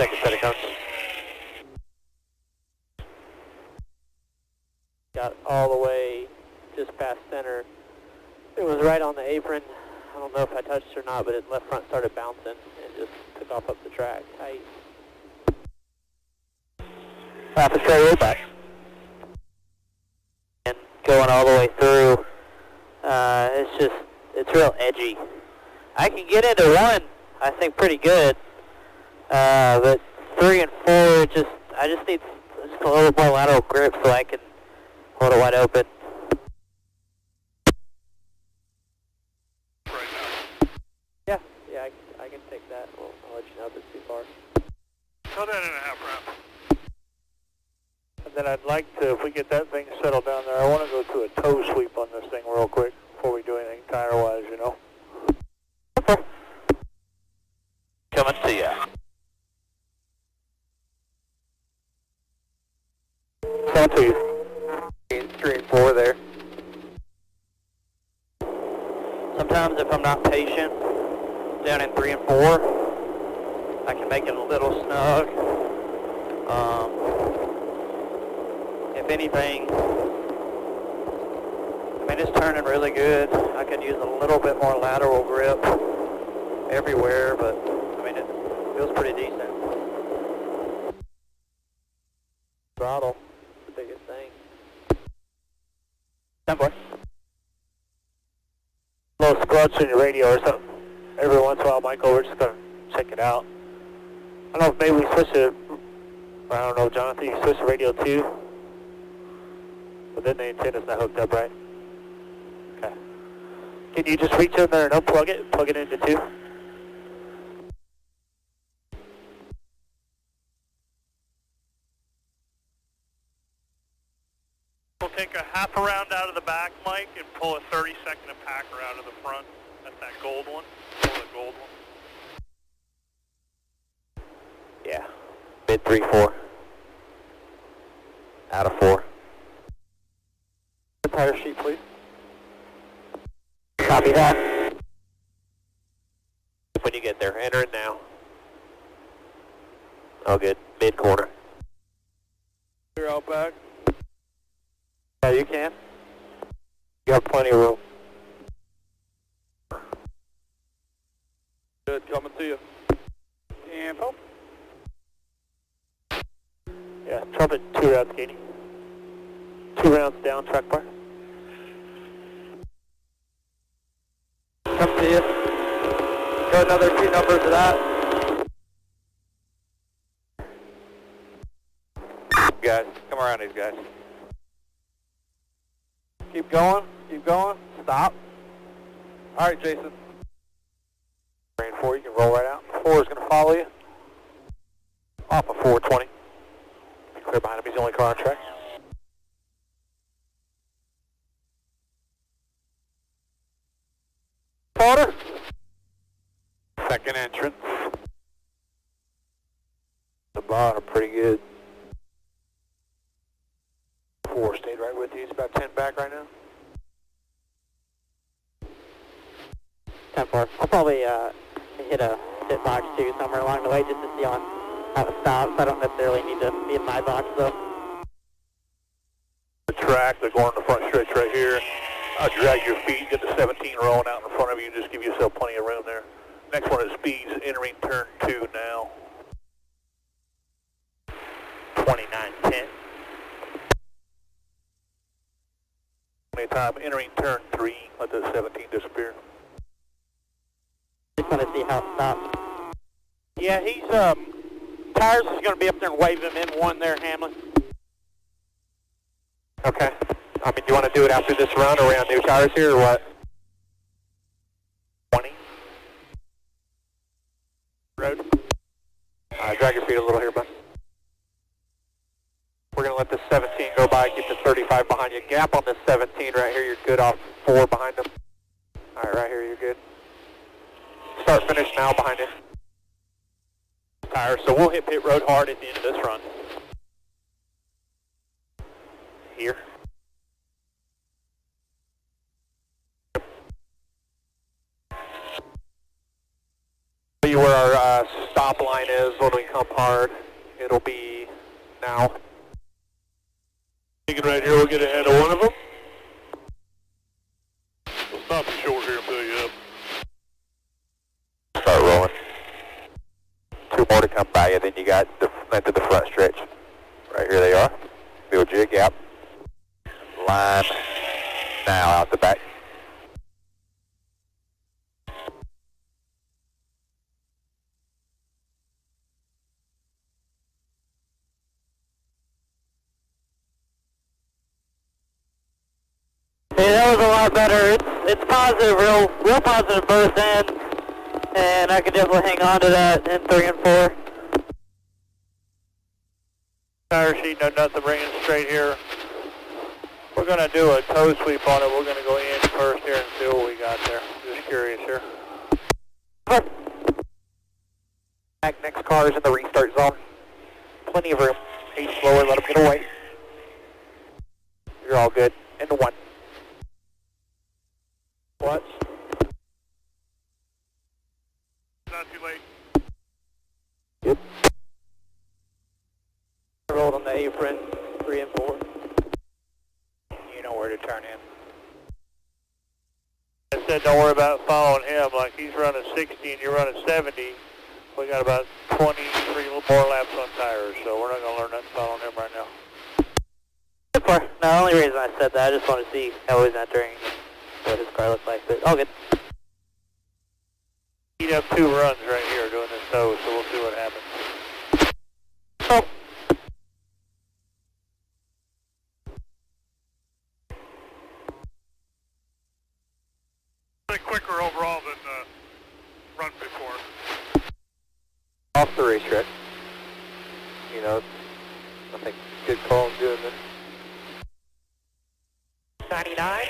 second set of cones. Got all the way just past center. It was right on the apron. I don't know if I touched it or not, but it left front started bouncing and just took off up the track. Tight. Half a straight way back. And going all the way through, it's real edgy. I can get into 1, I think, pretty good. But 3 and 4, I just need just a little more lateral grip so I can hold it wide open. Yeah, I can take that. I'll let you know if it's too far. Throw that in a half round. And then I'd like to, if we get that thing settled down there, I want to go to a toe sweep on this thing real quick before we do anything tire-wise, you know. Okay. Coming to you. Coming to you. 3 and 4 there. Sometimes if I'm not patient, down in 3 and 4, I can make it a little snug. If anything, I mean, it's turning really good. I could use a little bit more lateral grip everywhere, but I mean, it feels pretty decent. Throttle, the biggest thing. 10-4. Little squelch in your radio or something. Every once in a while, Michael, we're just going to check it out. I don't know if maybe we switch it. I don't know, Jonathan, you switch the radio too? But then the antenna's not hooked up, right? Okay. Can you just reach in there and unplug it, plug it into 2? We'll take a half a round out of the back, Mike, and pull a 30-second packer out of the front. That's that gold one. Pull the gold one. Yeah. Mid 3-4. Out of 4. Tire sheet, please. Copy that. When you get there, enter it now. Oh, good. Mid corner. You're out back. Yeah, you can. You got plenty of room. Good, coming to you. Info. Yeah, trumpet 2 rounds gaining. 2 rounds down, track bar. Come to you. Go another 2 numbers of that. Guys, come around these guys. Keep going, stop. All right, Jason. 3 and 4, you can roll right out. 4 is going to follow you. Off of 420. Clear behind him, he's the only car on track. Potter. Second entrance. The bottom pretty good. 4 stayed right with you. He's about 10 back right now. 10-4. I'll probably hit a pit box too somewhere along the way just to see on how it stops. I don't necessarily need to be in my box though. The track, they're going to the front stretch right here. Drag your feet, get the 17 rolling out in front of you, just give yourself plenty of room there. Next one is speeds, entering turn 2 now. 29-10. Time entering turn 3, let the 17 disappear. Just want to see how it stops. Yeah, he's, Tires is going to be up there and wave him in 1 there, Hamlin. Okay. I mean, do you want to do it after this run, or are we on new tires here, or what? 20. Road. Drag your feet a little here, bud. We're going to let the 17 go by, get the 35 behind you. Gap on the 17 right here, you're good off 4 behind them. All right, right here, you're good. Start, finish now behind you. Tires, so we'll hit pit road hard at the end of this run. Here. You where our stop stop line is when we come hard. It'll be now. Thinking right here, we'll get ahead of one of them. We'll stop you short here and fill you up. Start rolling. 2 more to come by you, then you got the length of the front stretch. Right here they are. Build you a gap. Line now out the back. Hey, that was a lot better. It's positive, real positive both ends, and I can definitely hang on to that in 3 and 4. Tire sheet, no nothing, bringing it straight here. We're going to do a toe sweep on it. We're going to go in first here and see what we got there. Just curious here. Back, next car is in the restart zone. Plenty of room. He's slower, let him get away. You're all good. Into 1. What? Not too late. Yep. Rolled on the apron, 3 and 4. You know where to turn in. I said don't worry about following him. Like he's running 60 and you're running 70. We got about 23 more laps on tires, so we're not going to learn nothing following him right now. Good for. No, the only reason I said that, I just want to see how he's entering, what his car looks like, but all good. He'd have 2 runs right here doing this toe, so we'll see what happens. Oh. Quicker overall than the run before. Off the racetrack. You know, I think good call on doing this. 99.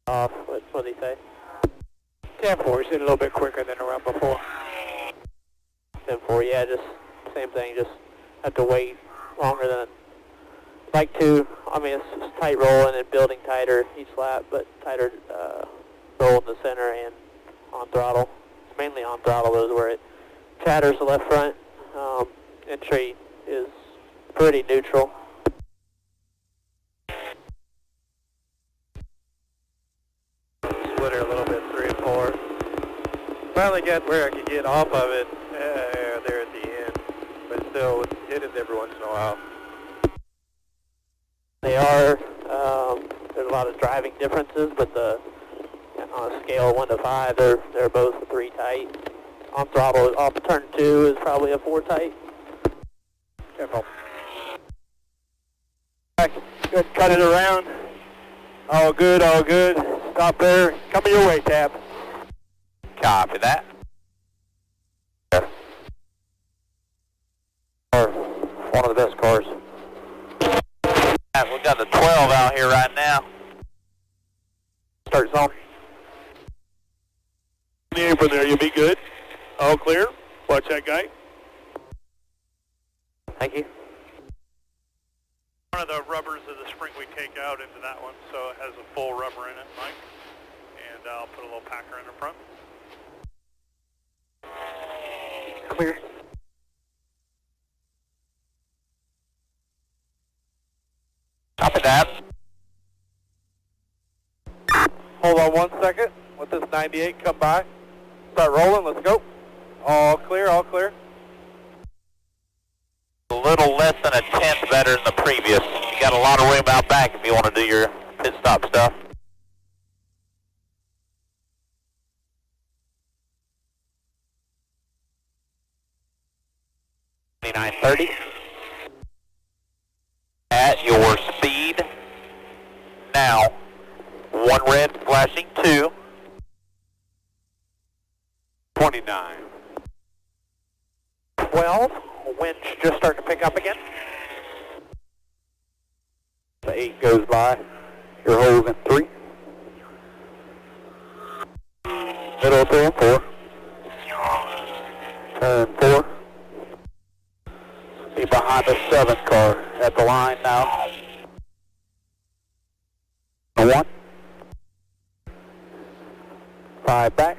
Off, what did he say? 10-4, he's a little bit quicker than the run before. 10-4, yeah, just same thing, just have to wait longer than like to. I mean, it's just tight rolling and building tighter each lap, but tighter roll in the center and on throttle. It's mainly on throttle, those where it chatters the left front. Entry is pretty neutral. Splitter a little bit, 3 and 4. Finally got where I could get off of it there at the end, but still hit it every once in a while. They are, there's a lot of driving differences, but on a scale of 1 to 5, they're both 3 tight. On throttle, off turn 2 is probably a 4 tight. Careful. Back. Good, cut it around. All good, all good. Stop there. Coming your way, Tab. Copy that. One of the best cars. We got the 12 out here right now. Start zone. In the apron there, you'll be good. All clear. Watch that guy. Thank you. One of the rubbers of the spring we take out into that one, so it has a full rubber in it, Mike. And I'll put a little packer in the front. Clear. Copy that. Hold on 1 second. Let this 98 come by. Start rolling. Let's go. All clear, all clear. A little less than a tenth better than the previous. You got a lot of room out back if you want to do your pit stop stuff. .2930. At your speed. Now. 1 red flashing, 2. 29. 12. Winch just starting to pick up again. The 8 goes by. Your hole's in 3. Middle 3 and 4. Turn 4. Be behind the 7 car at the line now. 1. 5 back.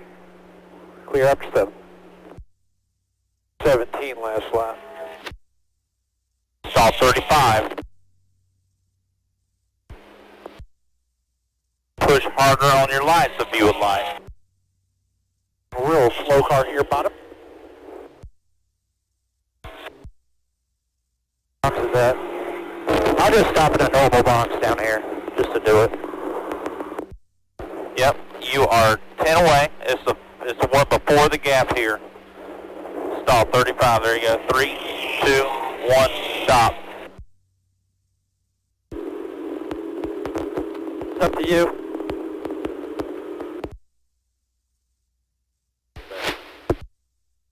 Clear up to 7. 17 last lap. Stall 35. Push harder on your lights if you would like. Real slow car here, bottom. Box is that? I'll just stop in a normal box down here, just to do it. Yep, you are 10 away. It's the one before the gap here. Stall 35. There you go. 3, 2, 1, stop. It's up to you.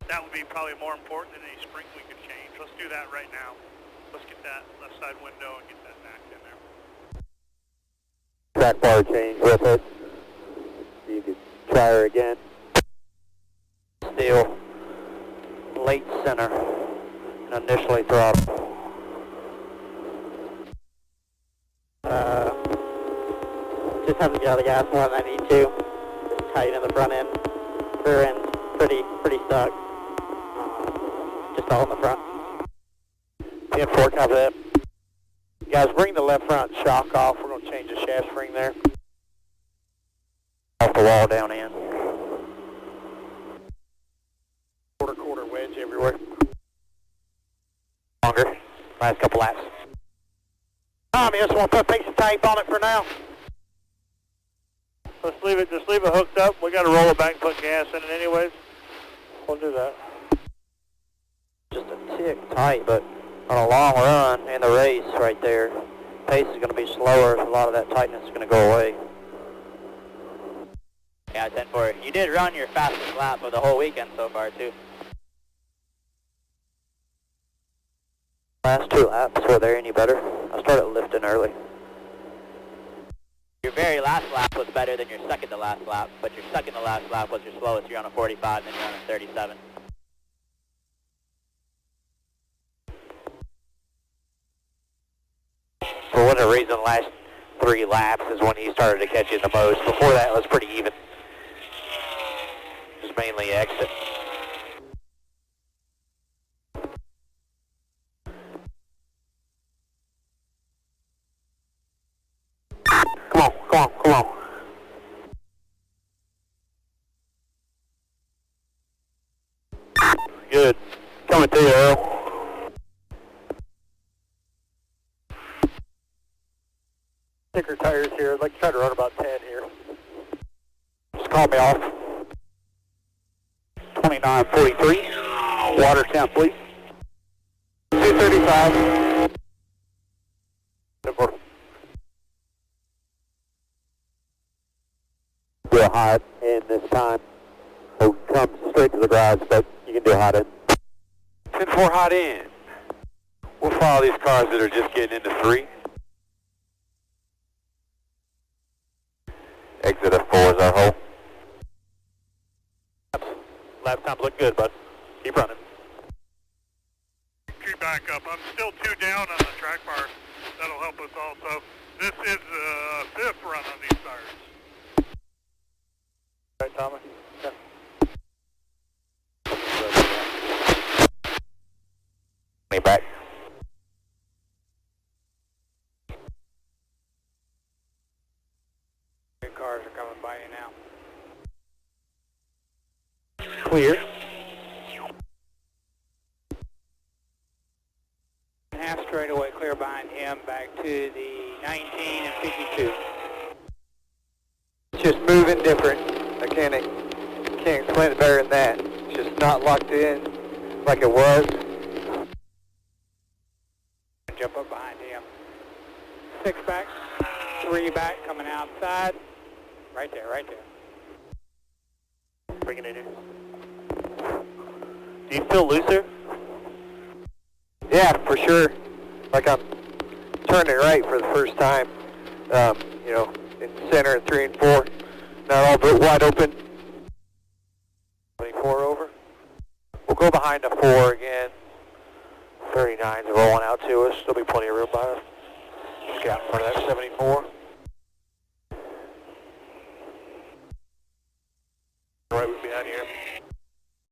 That would be probably more important than any spring we could change. Let's do that right now. Let's get that left side window and get that back in there. Track bar change with it. You could try her again. Still late center and initially throttle. Just haven't got the gas more than I need to. Tight in the front end. Rear end's pretty stuck. Just all in the front. 10-4, copy that. Guys, bring the left front shock off. We're going to change the shaft spring there. Off the wall down in. Quarter wedge everywhere. Longer. Last couple laps. Tommy, I just want to put a piece of tape on it for now. Let's leave it, just leave it hooked up. We got to roll it back and put gas in it anyways. We'll do that. Just a tick tight, but on a long run in the race right there, pace is going to be slower. A lot of that tightness is going to go away. Yeah, 10-4. You did run your fastest lap of the whole weekend so far, too. Last 2 laps, were they any better? I started lifting early. Your very last lap was better than your second to last lap, but your second to last lap was your slowest. You're on a 45, then you're on a 37. For whatever reason, the last 3 laps is when he started to catch you the most. Before that, it was pretty even. Just mainly exit. Come on. Good. Coming to you, Earl. Thicker tires here. I'd like to try to run about 10 here. Just call me off. 2943. Water temp, please. 235. Do a hot in this time. We'll come straight to the garage, but you can do a hot in. 10-4 hot in. We'll follow these cars that are just getting into 3. Exit of 4 is our hole. Lap time look good, bud. Keep running. Tree back up. I'm still 2 down on the track bar. That'll help us also. This is the 5th run on these tires. Right, Tommy? Yeah. Me back. Cars are coming by you now. Clear. Half straightaway clear behind him, back to the 19 and 52. It's just moving different. I can't explain it better than that. It's just not locked in like it was. Jump up behind him. 6 back, 3 back, coming outside. Right there. Bring it in here. Do you feel looser? Yeah, for sure. Like I'm turning right for the first time. In center at 3 and 4. Not all but wide open. 24 over. We'll go behind the 4 again. 39's rolling out to us. There'll be plenty of room by us. Just get out in front of that 74.